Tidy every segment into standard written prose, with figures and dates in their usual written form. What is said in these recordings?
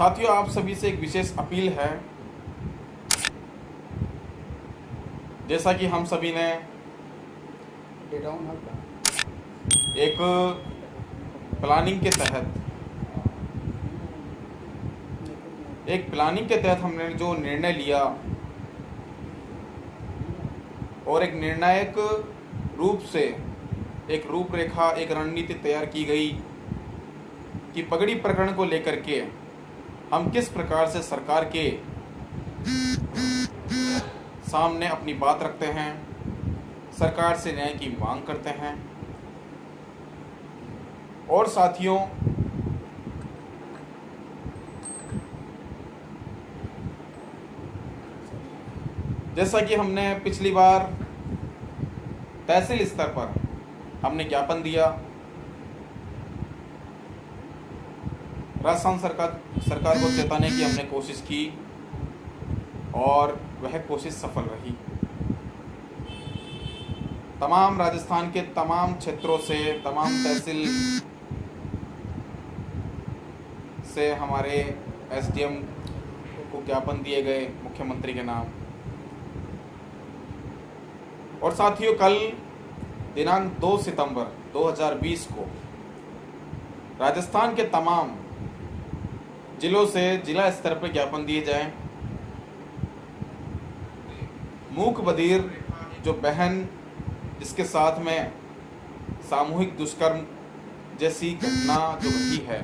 साथियों, आप सभी से एक विशेष अपील है। जैसा कि हम सभी ने एक प्लानिंग के तहत हमने जो निर्णय लिया और एक निर्णायक रूप से एक रूपरेखा, एक रणनीति तैयार की गई कि पगड़ी प्रकरण को लेकर के हम किस प्रकार से सरकार के सामने अपनी बात रखते हैं, सरकार से न्याय की मांग करते हैं। और साथियों, जैसा कि हमने पिछली बार तहसील स्तर पर हमने ज्ञापन दिया, राजस्थान सरकार को चेताने की हमने कोशिश की और वह कोशिश सफल रही। तमाम राजस्थान के तमाम क्षेत्रों से, तमाम तहसील से हमारे एसडीएम को ज्ञापन दिए गए मुख्यमंत्री के नाम। और साथियों, कल दिनांक 2 सितंबर 2020 को राजस्थान के तमाम जिलों से जिला स्तर पर ज्ञापन दिए जाएं। मूक बधिर जो बहन जिसके साथ में सामूहिक दुष्कर्म जैसी घटना जो घटी है,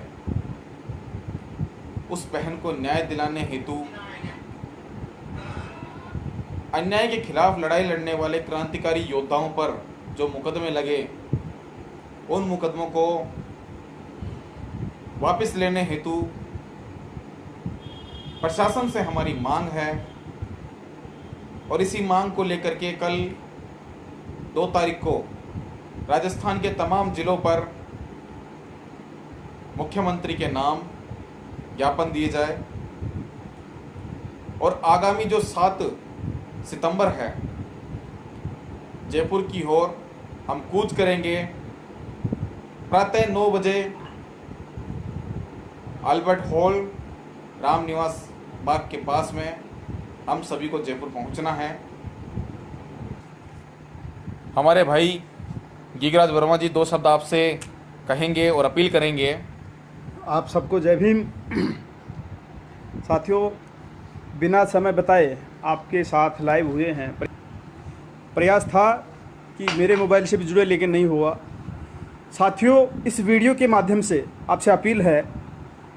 उस बहन को न्याय दिलाने हेतु अन्याय के खिलाफ लड़ाई लड़ने वाले क्रांतिकारी योद्धाओं पर जो मुकदमे लगे, उन मुकदमों को वापस लेने हेतु प्रशासन से हमारी मांग है। और इसी मांग को लेकर के कल 2 तारीख को राजस्थान के तमाम जिलों पर मुख्यमंत्री के नाम ज्ञापन दिए जाए। और आगामी जो 7 सितंबर है, जयपुर की ओर हम कूच करेंगे। प्रातः 9 बजे अल्बर्ट हॉल राम निवास बाग के पास में हम सभी को जयपुर पहुंचना है। हमारे भाई गिरिराज वर्मा जी 2 शब्द आपसे कहेंगे और अपील करेंगे। आप सबको जय भीम। साथियों, बिना समय बताए आपके साथ लाइव हुए हैं। प्रयास था कि मेरे मोबाइल से भी जुड़े, लेकिन नहीं हुआ। साथियों, इस वीडियो के माध्यम से आपसे अपील है,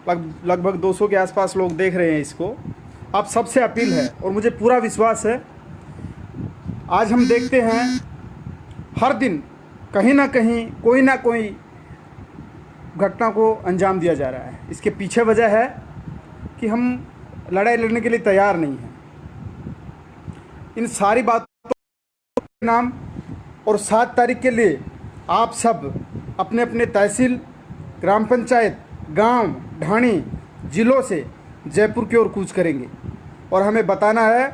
लगभग 200 के आसपास लोग देख रहे हैं इसको। आप सबसे अपील है और मुझे पूरा विश्वास है, आज हम देखते हैं हर दिन कहीं ना कहीं कोई ना कोई घटना को अंजाम दिया जा रहा है। इसके पीछे वजह है कि हम लड़ाई लड़ने के लिए तैयार नहीं हैं। इन सारी बातों के नाम और 7 तारीख के लिए आप सब अपने अपने तहसील, ग्राम पंचायत, गांव, ढाणी जिलों से जयपुर की ओर कूच करेंगे। और हमें बताना है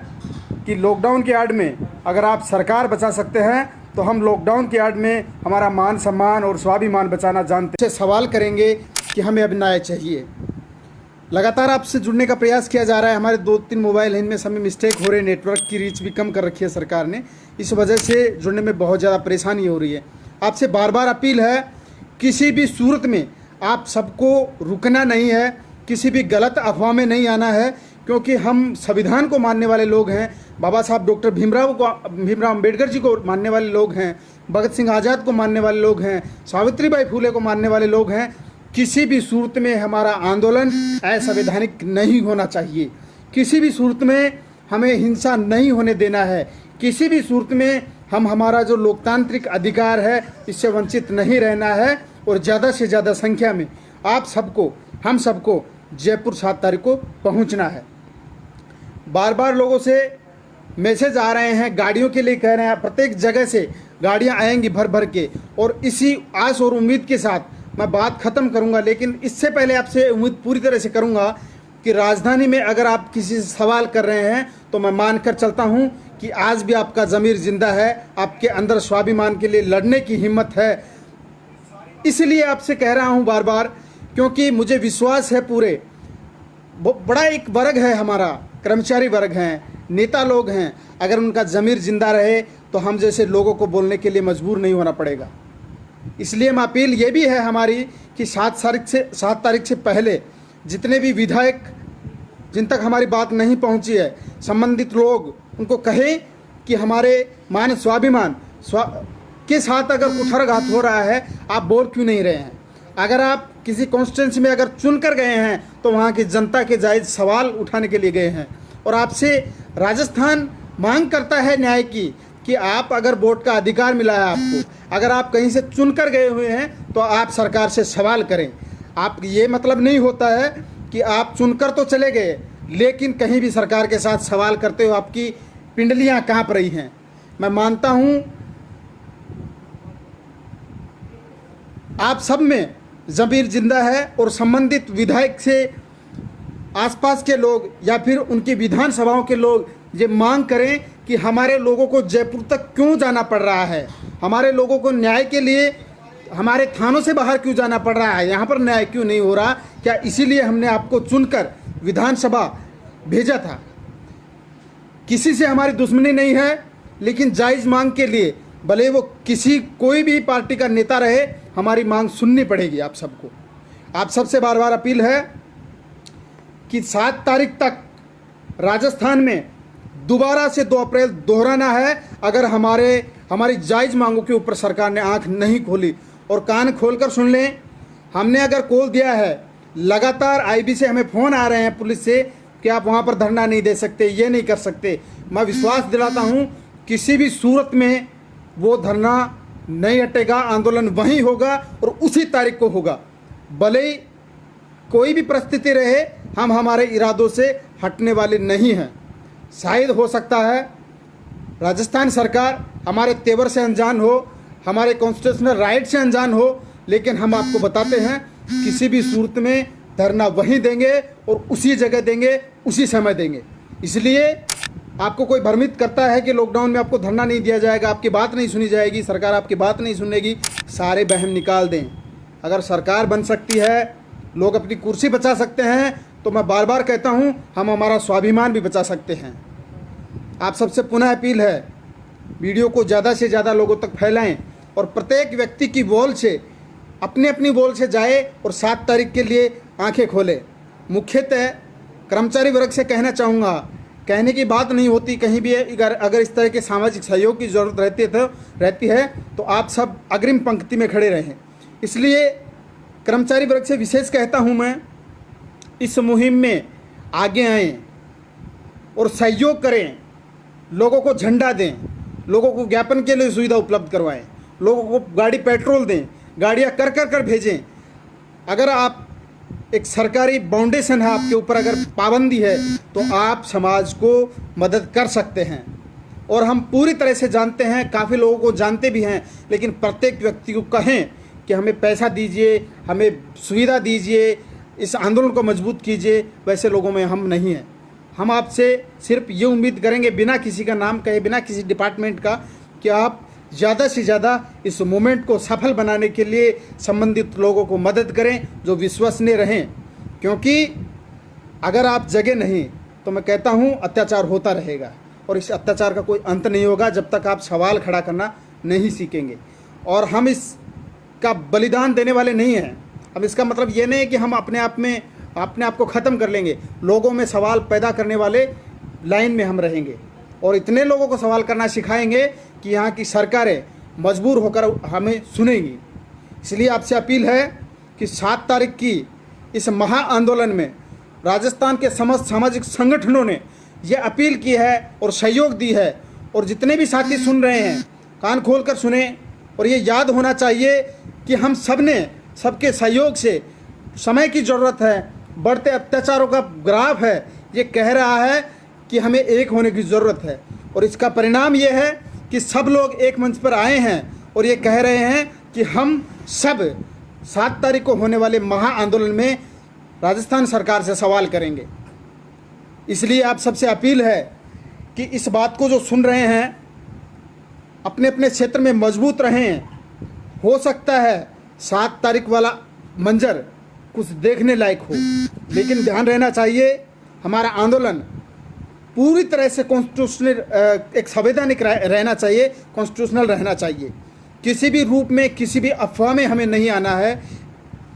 कि लॉकडाउन के आड़ में अगर आप सरकार बचा सकते हैं तो हम लॉकडाउन के आड़ में हमारा मान सम्मान और स्वाभिमान बचाना जानते हैं। सवाल करेंगे कि हमें अब न्याय चाहिए। लगातार आपसे जुड़ने का प्रयास किया जा रहा है। हमारे 2-3 मोबाइल हैं, इनमें समय मिस्टेक हो रहे हैं। नेटवर्क की रीच भी कम कर रखी है सरकार ने, इस वजह से जुड़ने में बहुत ज़्यादा परेशानी हो रही है। आपसे बार बार अपील है, किसी भी सूरत में आप सबको रुकना नहीं है, किसी भी गलत अफवाह में नहीं आना है, क्योंकि हम संविधान को मानने वाले लोग हैं। बाबा साहब डॉक्टर भीमराव अम्बेडकर जी को मानने वाले लोग हैं, भगत सिंह आज़ाद को मानने वाले लोग हैं, सावित्रीबाई फुले को मानने वाले लोग हैं। किसी भी सूरत में हमारा आंदोलन असंवैधानिक नहीं होना चाहिए। किसी भी सूरत में हमें हिंसा नहीं होने देना है। किसी भी सूरत में हमारा जो लोकतांत्रिक अधिकार है, इससे वंचित नहीं रहना है। और ज़्यादा से ज़्यादा संख्या में आप सबको, हम सबको जयपुर 7 तारीख को पहुंचना है। बार बार लोगों से मैसेज आ रहे हैं, गाड़ियों के लिए कह रहे हैं, प्रत्येक जगह से गाड़ियां आएंगी भर भर के। और इसी आस और उम्मीद के साथ मैं बात ख़त्म करूंगा, लेकिन इससे पहले आपसे उम्मीद पूरी तरह से करूंगा कि राजधानी में अगर आप किसी से सवाल कर रहे हैं तो मैं मानकर चलता हूं कि आज भी आपका ज़मीर जिंदा है, आपके अंदर स्वाभिमान के लिए लड़ने की हिम्मत है। इसलिए आपसे कह रहा हूं बार बार, क्योंकि मुझे विश्वास है पूरे बड़ा एक वर्ग है हमारा, कर्मचारी वर्ग हैं, नेता लोग हैं, अगर उनका ज़मीर जिंदा रहे तो हम जैसे लोगों को बोलने के लिए मजबूर नहीं होना पड़ेगा। इसलिए हम अपील ये भी है हमारी कि 7 तारीख से पहले जितने भी विधायक जिन तक हमारी बात नहीं पहुंची है, संबंधित लोग उनको कहें कि हमारे मान स्वाभिमान के साथ अगर कुठाराघात हो रहा है, आप बोल क्यों नहीं रहे हैं? अगर आप किसी कॉन्स्टिट्यूंसी में अगर चुनकर गए हैं तो वहाँ की जनता के जायज़ सवाल उठाने के लिए गए हैं, और आपसे राजस्थान मांग करता है न्याय की कि आप अगर वोट का अधिकार मिला है आपको, अगर आप कहीं से चुनकर गए हुए हैं तो आप सरकार से सवाल करें। आप ये मतलब नहीं होता है कि आप चुनकर तो चले गए लेकिन कहीं भी सरकार के साथ सवाल करते हो आपकी पिंडलियां कांप रही हैं। मैं मानता हूं आप सब में ज़मीर जिंदा है और संबंधित विधायक से आसपास के लोग या फिर उनकी विधानसभाओं के लोग ये मांग करें कि हमारे लोगों को जयपुर तक क्यों जाना पड़ रहा है, हमारे लोगों को न्याय के लिए हमारे थानों से बाहर क्यों जाना पड़ रहा है, यहाँ पर न्याय क्यों नहीं हो रहा। क्या इसीलिए हमने आपको चुनकर विधानसभा भेजा था? किसी से हमारी दुश्मनी नहीं है, लेकिन जायज़ मांग के लिए भले वो कोई भी पार्टी का नेता रहे, हमारी मांग सुननी पड़ेगी आप सबको। आप सबसे बार बार अपील है कि 7 तारीख तक राजस्थान में दोबारा से 2 अप्रैल दोहराना है। अगर हमारी जायज़ मांगों के ऊपर सरकार ने आंख नहीं खोली, और कान खोलकर सुन लें, हमने अगर कॉल दिया है, लगातार आईबी से हमें फ़ोन आ रहे हैं पुलिस से कि आप वहाँ पर धरना नहीं दे सकते, ये नहीं कर सकते। मैं विश्वास दिलाता हूँ किसी भी सूरत में वो धरना नहीं हटेगा, आंदोलन वहीं होगा और उसी तारीख को होगा। भले ही कोई भी परिस्थिति रहे, हम हमारे इरादों से हटने वाले नहीं हैं। शायद हो सकता है राजस्थान सरकार हमारे तेवर से अनजान हो, हमारे कॉन्स्टिट्यूशनल राइट से अनजान हो, लेकिन हम आपको बताते हैं किसी भी सूरत में धरना वहीं देंगे और उसी जगह देंगे, उसी समय देंगे। इसलिए आपको कोई भ्रमित करता है कि लॉकडाउन में आपको धरना नहीं दिया जाएगा, आपकी बात नहीं सुनी जाएगी, सरकार आपकी बात नहीं सुनेगी, सारे वहम निकाल दें। अगर सरकार बन सकती है, लोग अपनी कुर्सी बचा सकते हैं, तो मैं बार बार कहता हूं हम हमारा स्वाभिमान भी बचा सकते हैं। आप सबसे पुनः अपील है, वीडियो को ज़्यादा से ज़्यादा लोगों तक फैलाएं और प्रत्येक व्यक्ति की वॉल से अपनी अपनी वॉल से जाए और 7 तारीख के लिए आंखें खोले। मुख्यतः कर्मचारी वर्ग से कहना चाहूँगा, कहने की बात नहीं होती कहीं भी, अगर इस तरह के सामाजिक सहयोग की ज़रूरत रहती है तो आप सब अग्रिम पंक्ति में खड़े रहें। इसलिए कर्मचारी वर्ग से विशेष कहता हूं मैं, इस मुहिम में आगे आएं और सहयोग करें, लोगों को झंडा दें, लोगों को ज्ञापन के लिए सुविधा उपलब्ध करवाएं, लोगों को गाड़ी पेट्रोल दें, गाड़ियां कर भेजें। अगर आप एक सरकारी बाउंडेशन है आपके ऊपर, अगर पाबंदी है, तो आप समाज को मदद कर सकते हैं। और हम पूरी तरह से जानते हैं, काफ़ी लोगों को जानते भी हैं, लेकिन प्रत्येक व्यक्ति को कहें कि हमें पैसा दीजिए, हमें सुविधा दीजिए, इस आंदोलन को मजबूत कीजिए, वैसे लोगों में हम नहीं हैं। हम आपसे सिर्फ ये उम्मीद करेंगे, बिना किसी का नाम कहे, बिना किसी डिपार्टमेंट का, कि आप ज़्यादा से ज़्यादा इस मूवमेंट को सफल बनाने के लिए संबंधित लोगों को मदद करें जो विश्वसनीय रहें। क्योंकि अगर आप जगह नहीं तो मैं कहता हूँ अत्याचार होता रहेगा, और इस अत्याचार का कोई अंत नहीं होगा जब तक आप सवाल खड़ा करना नहीं सीखेंगे। और हम इसका बलिदान देने वाले नहीं हैं। अब इसका मतलब ये नहीं है कि हम अपने आप को ख़त्म कर लेंगे। लोगों में सवाल पैदा करने वाले लाइन में हम रहेंगे और इतने लोगों को सवाल करना सिखाएंगे कि यहाँ की सरकारें मजबूर होकर हमें सुनेंगी। इसलिए आपसे अपील है कि 7 तारीख की इस महा आंदोलन में राजस्थान के समस्त सामाजिक संगठनों ने यह अपील की है और सहयोग दी है। और जितने भी साथी सुन रहे हैं, कान खोल कर सुने, और ये याद होना चाहिए कि हम सब ने सबके सहयोग से, समय की ज़रूरत है, बढ़ते अत्याचारों का ग्राफ है, ये कह रहा है कि हमें एक होने की ज़रूरत है। और इसका परिणाम ये है कि सब लोग एक मंच पर आए हैं और ये कह रहे हैं कि हम सब 7 तारीख को होने वाले महा आंदोलन में राजस्थान सरकार से सवाल करेंगे। इसलिए आप सबसे अपील है कि इस बात को जो सुन रहे हैं, अपने अपने क्षेत्र में मजबूत रहें। हो सकता है 7 तारीख वाला मंजर कुछ देखने लायक हो। लेकिन ध्यान रहना चाहिए, हमारा आंदोलन पूरी तरह से कॉन्स्टिट्यूशनल एक संवैधानिक रहना चाहिए, कॉन्स्टिट्यूशनल रहना चाहिए। किसी भी रूप में, किसी भी अफवाह में हमें नहीं आना है।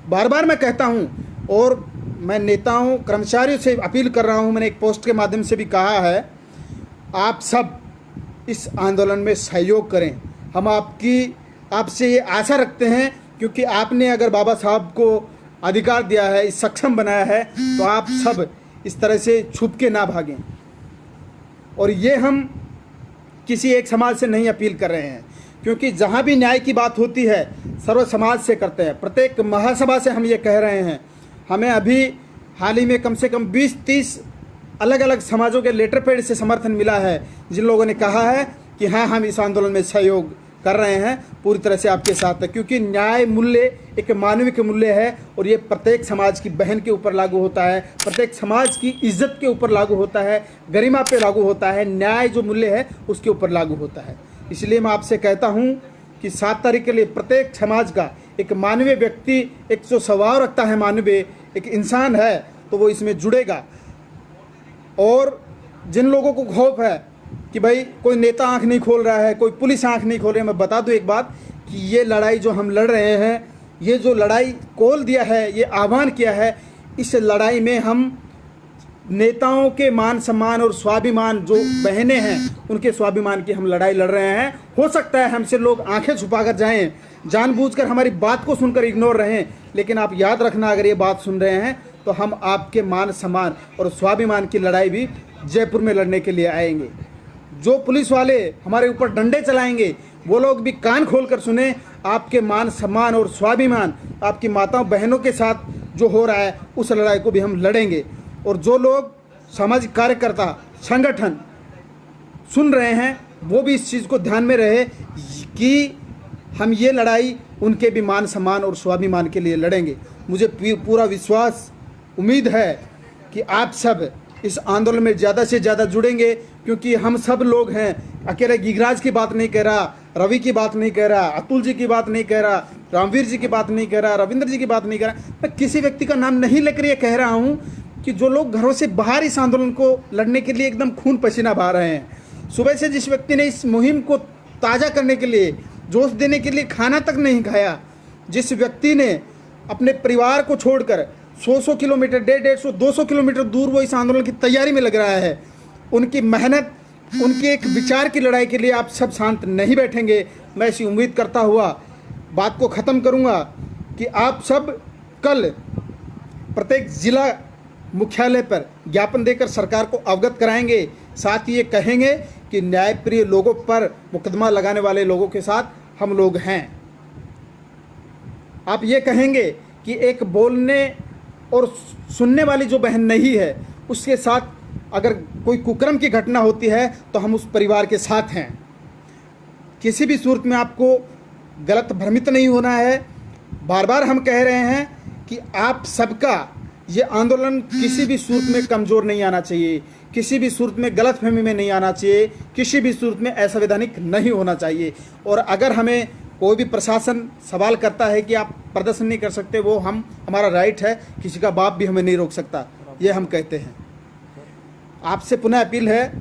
बार बार मैं कहता हूँ और मैं नेताओं, कर्मचारियों से अपील कर रहा हूँ, मैंने एक पोस्ट के माध्यम से भी कहा है, आप सब इस आंदोलन में सहयोग करें। हम आपसे ये आशा रखते हैं, क्योंकि आपने अगर बाबा साहब को अधिकार दिया है, सक्षम बनाया है, तो आप सब इस तरह से छुप के ना भागें। और ये हम किसी एक समाज से नहीं अपील कर रहे हैं, क्योंकि जहाँ भी न्याय की बात होती है सर्व समाज से करते हैं। प्रत्येक महासभा से हम ये कह रहे हैं। हमें अभी हाल ही में कम से कम 20-30 अलग अलग समाजों के लेटर पैड से समर्थन मिला है, जिन लोगों ने कहा है कि हाँ, हम इस आंदोलन में सहयोग कर रहे हैं, पूरी तरह से आपके साथ है। क्योंकि न्याय मूल्य एक मानविक मूल्य है और ये प्रत्येक समाज की बहन के ऊपर लागू होता है, प्रत्येक समाज की इज्जत के ऊपर लागू होता है, गरिमा पे लागू होता है, न्याय जो मूल्य है उसके ऊपर लागू होता है। इसलिए मैं आपसे कहता हूँ कि 7 तारीख के लिए प्रत्येक समाज का एक मानवीय व्यक्ति, एक जो स्वभाव रखता है, मानवीय एक इंसान है, तो वो इसमें जुड़ेगा। और जिन लोगों को खौफ है कि भाई कोई नेता आंख नहीं खोल रहा है, कोई पुलिस आंख नहीं खोल रही है, मैं बता दूं एक बात कि ये लड़ाई जो हम लड़ रहे हैं, ये जो लड़ाई कॉल दिया है, ये आह्वान किया है, इस लड़ाई में हम नेताओं के मान सम्मान और स्वाभिमान, जो बहनें हैं उनके स्वाभिमान की हम लड़ाई लड़ रहे हैं। हो सकता है हमसे लोग आंखें छुपाकर जाएं, जानबूझकर हमारी बात को सुनकर इग्नोर रहें, लेकिन आप याद रखना, अगर ये बात सुन रहे हैं तो हम आपके मान सम्मान और स्वाभिमान की लड़ाई भी जयपुर में लड़ने के लिए आएंगे। जो पुलिस वाले हमारे ऊपर डंडे चलाएंगे, वो लोग भी कान खोलकर सुने। आपके मान सम्मान और स्वाभिमान, आपकी माताओं बहनों के साथ जो हो रहा है, उस लड़ाई को भी हम लड़ेंगे। और जो लोग सामाजिक कार्यकर्ता, संगठन सुन रहे हैं, वो भी इस चीज़ को ध्यान में रहे कि हम ये लड़ाई उनके भी मान सम्मान और स्वाभिमान के लिए लड़ेंगे। मुझे पूरा विश्वास, उम्मीद है कि आप सब इस आंदोलन में ज़्यादा से ज़्यादा जुड़ेंगे, क्योंकि हम सब लोग हैं। अकेले गिरिराज की बात नहीं कह रहा, रवि की बात नहीं कह रहा, अतुल जी की बात नहीं कह रहा, रामवीर जी की बात नहीं कह रहा, रविंद्र जी की बात नहीं कह रहा। मैं किसी व्यक्ति का नाम नहीं लेकर ये कह रहा हूँ कि जो लोग घरों से बाहर इस आंदोलन को लड़ने के लिए एकदम खून पसीना बहा रहे हैं। सुबह से जिस व्यक्ति ने इस मुहिम को ताज़ा करने के लिए, जोश देने के लिए खाना तक नहीं खाया, जिस व्यक्ति ने अपने परिवार को छोड़कर 100 किलोमीटर, 150, 200 किलोमीटर दूर वो इस आंदोलन की तैयारी में लग रहा है, उनकी मेहनत, उनके एक विचार की लड़ाई के लिए आप सब शांत नहीं बैठेंगे। मैं ऐसी उम्मीद करता हुआ बात को ख़त्म करूंगा कि आप सब कल प्रत्येक जिला मुख्यालय पर ज्ञापन देकर सरकार को अवगत कराएंगे। साथ ही ये कहेंगे कि न्यायप्रिय लोगों पर मुकदमा लगाने वाले लोगों के साथ हम लोग हैं। आप ये कहेंगे कि एक बोलने और सुनने वाली जो बहन नहीं है, उसके साथ अगर कोई कुकर्म की घटना होती है तो हम उस परिवार के साथ हैं। किसी भी सूरत में आपको गलत भ्रमित नहीं होना है। बार बार हम कह रहे हैं कि आप सबका ये आंदोलन किसी भी सूरत में कमज़ोर नहीं आना चाहिए, किसी भी सूरत में गलतफहमी में नहीं आना चाहिए, किसी भी सूरत में असंवैधानिक नहीं होना चाहिए। और अगर हमें कोई भी प्रशासन सवाल करता है कि आप प्रदर्शन नहीं कर सकते, वो हमारा राइट है, किसी का बाप भी हमें नहीं रोक सकता, ये हम कहते हैं। आपसे पुनः अपील है,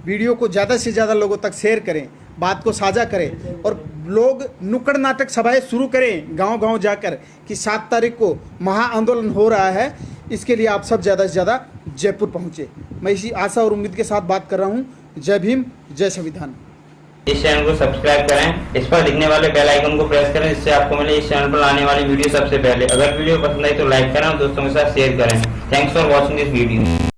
वीडियो को ज़्यादा से ज़्यादा लोगों तक शेयर करें, बात को साझा करें और लोग नुक्कड़ नाटक सभाएं शुरू करें गांव-गांव जाकर कि 7 तारीख को महा आंदोलन हो रहा है। इसके लिए आप सब ज़्यादा से ज़्यादा जयपुर पहुँचे। मैं इसी आशा और उम्मीद के साथ बात कर रहा हूँ। जय भीम, जय संविधान। इस चैनल को सब्सक्राइब करें, इस पर दिखने वाले बेल आइकन को प्रेस करें, जिससे आपको मिले इस चैनल पर आने वाली वीडियो सबसे पहले। अगर वीडियो पसंद आई तो लाइक करें और दोस्तों के साथ शेयर करें। Thanks for watching this video.